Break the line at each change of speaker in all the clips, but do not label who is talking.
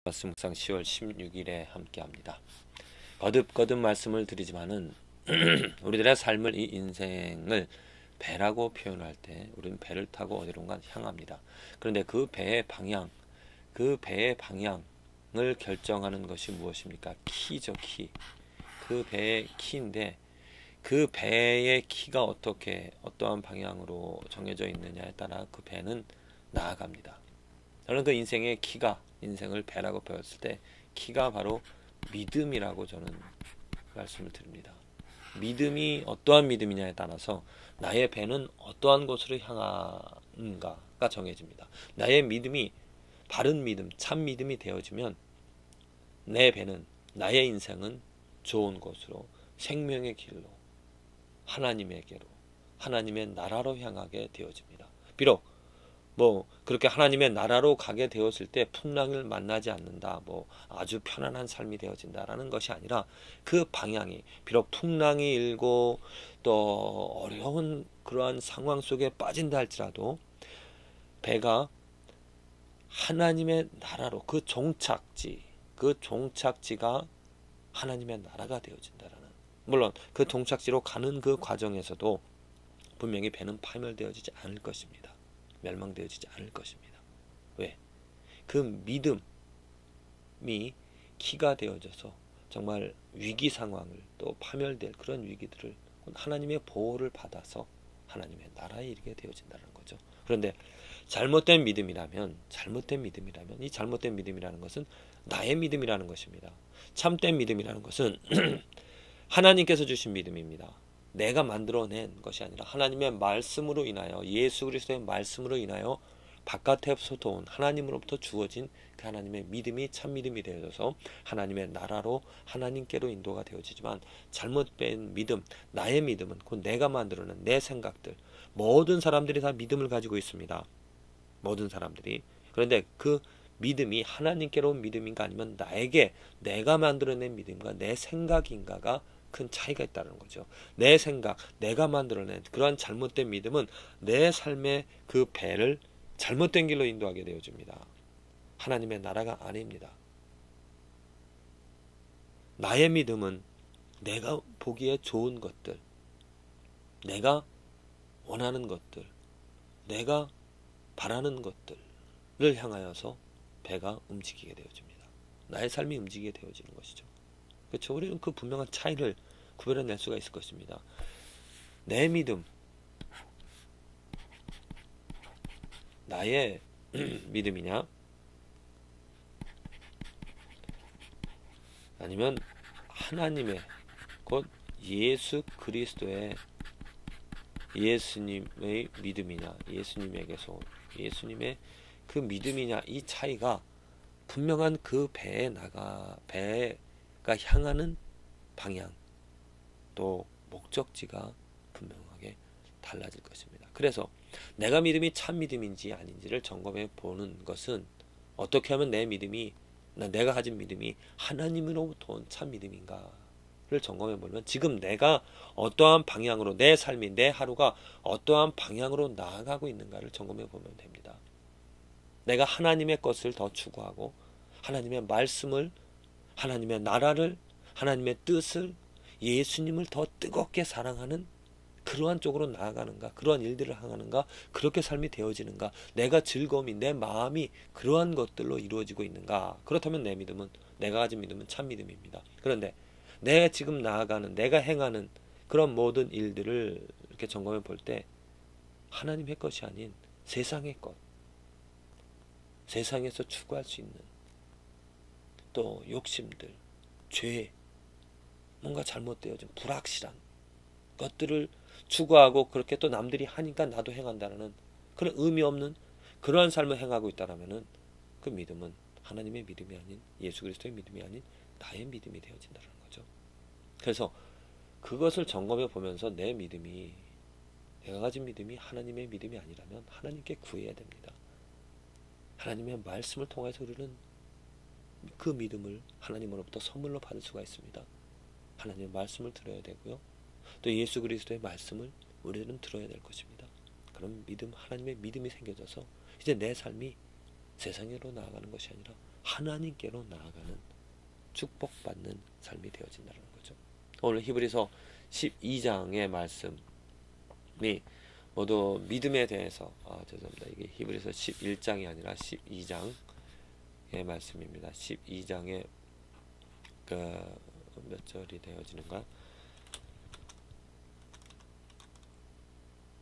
말씀 묵상 10월 16일에 함께합니다. 거듭 말씀을 드리지만은 우리들의 삶을, 이 인생을 배라고 표현할 때 우리는 배를 타고 어디론가 향합니다. 그런데 그 배의 방향을 결정하는 것이 무엇입니까? 키죠, 키. 그 배의 키인데, 그 배의 키가 어떠한 방향으로 정해져 있느냐에 따라 그 배는 나아갑니다. 저는 그 인생을 배라고 배웠을 때 키가 바로 믿음이라고 저는 말씀을 드립니다. 믿음이 어떠한 믿음이냐에 따라서 나의 배는 어떠한 곳으로 향하는가가 정해집니다. 나의 믿음이 바른 믿음, 참 믿음이 되어지면 내 배는, 나의 인생은 좋은 곳으로, 생명의 길로, 하나님에게로, 하나님의 나라로 향하게 되어집니다. 비록 그렇게 하나님의 나라로 가게 되었을 때 풍랑을 만나지 않는다, 아주 편안한 삶이 되어진다라는 것이 아니라, 그 방향이 비록 풍랑이 일고 또 어려운 그러한 상황 속에 빠진다 할지라도 배가 하나님의 나라로, 그 종착지가 하나님의 나라가 되어진다라는, 물론 그 종착지로 가는 그 과정에서도 분명히 배는 파멸되어지지 않을 것입니다. 멸망되어지지 않을 것입니다. 왜? 그 믿음이 키가 되어져서 정말 위기 상황을, 또 파멸될 그런 위기들을 하나님의 보호를 받아서 하나님의 나라에 이르게 되어진다는 거죠. 그런데 잘못된 믿음이라면 이 잘못된 믿음이라는 것은 나의 믿음이라는 것입니다. 참된 믿음이라는 것은 하나님께서 주신 믿음입니다. 내가 만들어낸 것이 아니라 하나님의 말씀으로 인하여, 예수 그리스도의 말씀으로 인하여 바깥에서부터 온, 하나님으로부터 주어진 그 하나님의 믿음이 참 믿음이 되어져서 하나님의 나라로, 하나님께로 인도가 되어지지만, 잘못된 믿음, 나의 믿음은 곧 내가 만들어낸 내 생각들, 모든 사람들이 다 믿음을 가지고 있습니다. 모든 사람들이. 그런데 그 믿음이 하나님께로 온 믿음인가, 아니면 내가 만들어낸 믿음과 내 생각인가가 큰 차이가 있다는 거죠. 내 생각, 내가 만들어낸 그러한 잘못된 믿음은 내 삶의 그 배를 잘못된 길로 인도하게 되어집니다. 하나님의 나라가 아닙니다. 나의 믿음은 내가 보기에 좋은 것들, 내가 원하는 것들, 내가 바라는 것들을 향하여서 배가 움직이게 되어집니다. 나의 삶이 움직이게 되어지는 것이죠. 그렇죠? 우리는 그 분명한 차이를 구별해낼 수가 있을 것입니다. 내 믿음, 나의 믿음이냐, 아니면 하나님의, 곧 예수 그리스도의, 예수님의 믿음이냐, 예수님의 그 믿음이냐, 이 차이가 분명한 그 배가 향하는 방향, 또 목적지가 분명하게 달라질 것입니다. 그래서 내가 믿음이 참 믿음인지 아닌지를 점검해 보는 것은, 어떻게 하면 내가 가진 믿음이 하나님으로부터 온 참 믿음인가를 점검해 보면, 지금 내가 어떠한 방향으로, 내 삶이, 내 하루가 어떠한 방향으로 나아가고 있는가를 점검해 보면 됩니다. 내가 하나님의 것을 더 추구하고, 하나님의 말씀을, 하나님의 나라를, 하나님의 뜻을, 예수님을 더 뜨겁게 사랑하는 그러한 쪽으로 나아가는가, 그러한 일들을 향하는가, 그렇게 삶이 되어지는가, 내가 즐거움이, 내 마음이 그러한 것들로 이루어지고 있는가. 그렇다면 내가 가진 믿음은 참 믿음입니다. 그런데 내가 지금 나아가는, 내가 행하는 그런 모든 일들을 이렇게 점검해 볼 때, 하나님의 것이 아닌 세상의 것, 세상에서 추구할 수 있는 또 욕심들, 죄, 뭔가 잘못되어진 불확실한 것들을 추구하고, 그렇게 또 남들이 하니까 나도 행한다는 그런 의미 없는 그러한 삶을 행하고 있다라면은, 그 믿음은 하나님의 믿음이 아닌, 예수 그리스도의 믿음이 아닌 나의 믿음이 되어진다는 거죠. 그래서 그것을 점검해 보면서 내가 가진 믿음이 하나님의 믿음이 아니라면 하나님께 구해야 됩니다. 하나님의 말씀을 통해서 우리는 그 믿음을 하나님으로부터 선물로 받을 수가 있습니다. 하나님의 말씀을 들어야 되고요, 또 예수 그리스도의 말씀을 우리는 들어야 될 것입니다. 그럼 하나님의 믿음이 생겨져서 이제 내 삶이 세상으로 나아가는 것이 아니라 하나님께로 나아가는 축복받는 삶이 되어진다는 거죠. 오늘 히브리서 12장의 말씀이 모두 믿음에 대해서 죄송합니다. 이게 히브리서 11장이 아니라 12장의 말씀입니다. 12장의 몇 절이 되어지는가?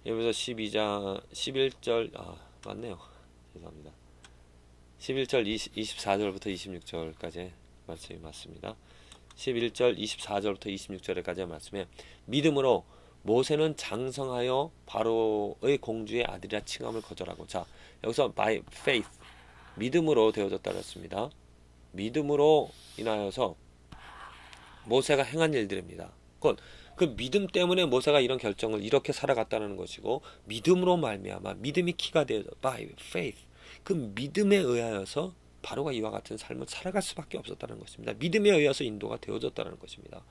여기서 12장 11절 맞네요. 죄송합니다. 11절 24절부터 26절까지 말씀이 맞습니다. 11절 24절부터 26절까지의 말씀에 믿음으로 모세는 장성하여 바로의 공주의 아들이라 칭함을 거절하고, 자 여기서 by faith 믿음으로 되어졌다 그랬습니다. 믿음으로 인하여서 모세가 행한 일들입니다. 그 믿음 때문에 모세가 이런 결정을 이렇게 살아갔다는 것이고, 믿음으로 말미암아 믿음이 키가 되어져 by faith 그 믿음에 의하여서 바로가 이와 같은 삶을 살아갈 수밖에 없었다는 것입니다. 믿음에 의해서 인도가 되어졌다는 것입니다.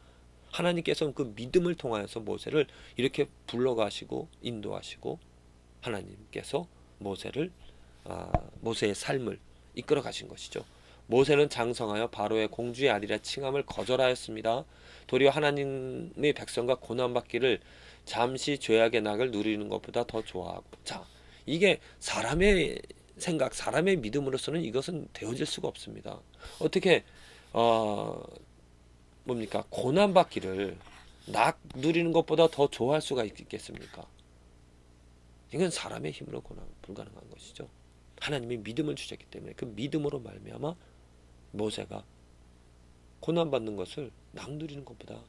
하나님께서는 그 믿음을 통하여서 모세를 이렇게 불러가시고 인도하시고, 하나님께서 모세의 삶을 이끌어 가신 것이죠. 모세는 장성하여 바로의 공주의 아들이라 칭함을 거절하였습니다. 도리어 하나님의 백성과 고난받기를 잠시 죄악의 낙을 누리는 것보다 더 좋아하고, 자 이게 사람의 생각, 사람의 믿음으로서는 이것은 되어질 수가 없습니다. 어떻게 고난받기를 낙 누리는 것보다 더 좋아할 수가 있겠습니까? 이건 사람의 힘으로 불가능한 것이죠. 하나님이 믿음을 주셨기 때문에 그 믿음으로 말미암아 모세가 고난받는 것을 낙 누리는 것보다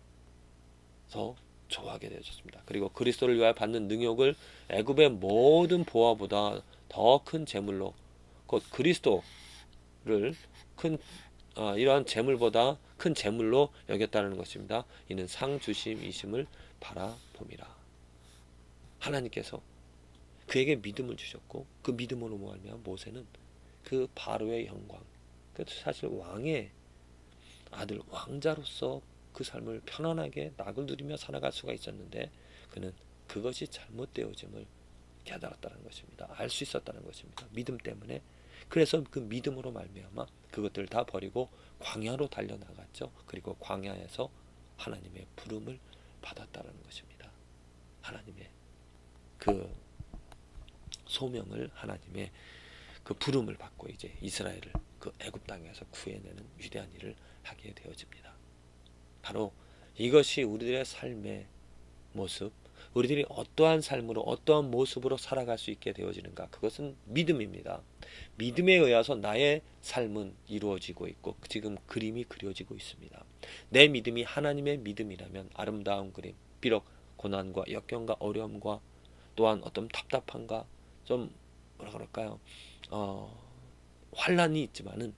더 좋아하게 되어졌습니다. 그리고 그리스도를 위하여 받는 능욕을 애굽의 모든 보화보다 더 큰 재물로, 곧 그리스도를 이러한 재물보다 큰 재물로 여겼다는 것입니다. 이는 상 주심이심을 바라봄이라. 하나님께서 그에게 믿음을 주셨고, 그 믿음으로 말미암아 모세는 그 바로의 영광, 사실 왕의 아들, 왕자로서 그 삶을 편안하게 낙을 누리며 살아갈 수가 있었는데, 그는 그것이 잘못되어짐을 깨달았다는 것입니다. 알 수 있었다는 것입니다. 믿음 때문에. 그래서 그 믿음으로 말미암아 그것들을 다 버리고 광야로 달려나갔죠. 그리고 광야에서 하나님의 부름을 받았다는 것입니다. 하나님의 그 소명을, 하나님의 그 부름을 받고 이제 이스라엘을 그 애굽 땅에서 구해내는 위대한 일을 하게 되어집니다. 바로 이것이 우리들의 삶의 모습, 우리들이 어떠한 삶으로 어떠한 모습으로 살아갈 수 있게 되어지는가, 그것은 믿음입니다. 믿음에 의해서 나의 삶은 이루어지고 있고 지금 그림이 그려지고 있습니다. 내 믿음이 하나님의 믿음이라면 아름다운 그림, 비록 고난과 역경과 어려움과 또한 어떤 답답함과 좀 환란이 있지만은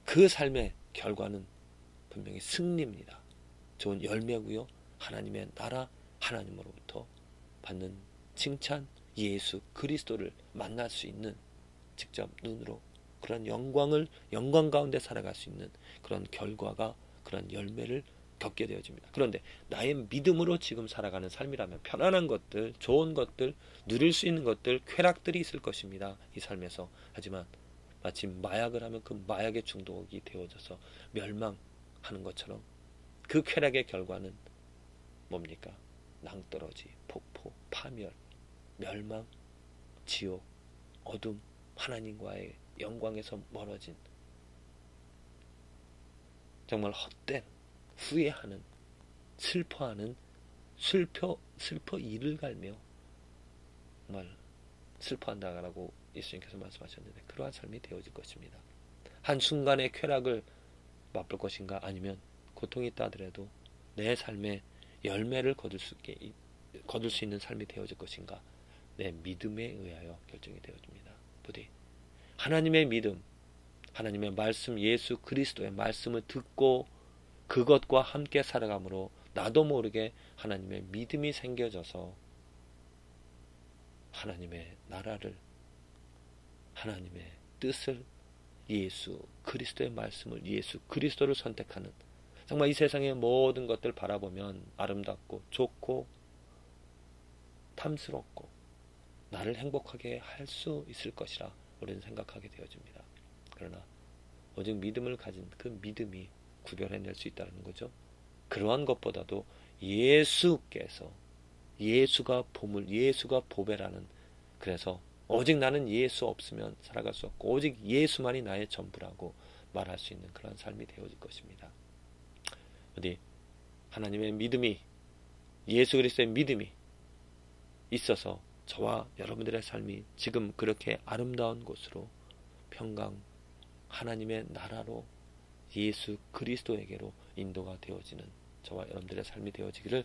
그 삶의 결과는 분명히 승리입니다. 좋은 열매고요. 하나님의 나라, 하나님으로부터 받는 칭찬, 예수 그리스도를 만날 수 있는, 직접 눈으로 그런 영광 가운데 살아갈 수 있는 그런 결과가, 그런 열매를 겪게 되어집니다. 그런데 나의 믿음으로 지금 살아가는 삶이라면 편안한 것들, 좋은 것들, 누릴 수 있는 것들, 쾌락들이 있을 것입니다. 이 삶에서. 하지만 마치 마약을 하면 그 마약의 중독이 되어져서 멸망하는 것처럼 그 쾌락의 결과는 뭡니까? 낭떠러지, 폭포, 파멸, 멸망, 지옥, 어둠, 하나님과의 영광에서 멀어진, 정말 헛된, 후회하는, 슬퍼하는, 슬퍼 이를 갈며 정말 슬퍼한다라고 예수님께서 말씀하셨는데, 그러한 삶이 되어질 것입니다. 한순간의 쾌락을 맛볼 것인가, 아니면 고통이 있다 하더라도 내 삶의 열매를 거둘 수 있는 삶이 되어질 것인가, 내 믿음에 의하여 결정이 되어집니다. 부디 하나님의 믿음, 하나님의 말씀, 예수 그리스도의 말씀을 듣고 그것과 함께 살아감으로 나도 모르게 하나님의 믿음이 생겨져서 하나님의 나라를, 하나님의 뜻을, 예수 그리스도의 말씀을, 예수 그리스도를 선택하는, 정말 이 세상의 모든 것들 바라보면 아름답고 좋고 탐스럽고 나를 행복하게 할 수 있을 것이라 우리는 생각하게 되어집니다. 그러나 오직 믿음을 가진 그 믿음이 구별해낼 수 있다는 거죠. 그러한 것보다도 예수께서, 예수가 보물, 예수가 보배라는, 그래서 오직 나는 예수 없으면 살아갈 수 없고 오직 예수만이 나의 전부라고 말할 수 있는 그런 삶이 되어질 것입니다. 어디 하나님의 믿음이, 예수 그리스도의 믿음이 있어서 저와 여러분들의 삶이 지금 그렇게 아름다운 곳으로, 평강 하나님의 나라로, 예수 그리스도에게로 인도가 되어지는 저와 여러분들의 삶이 되어지기를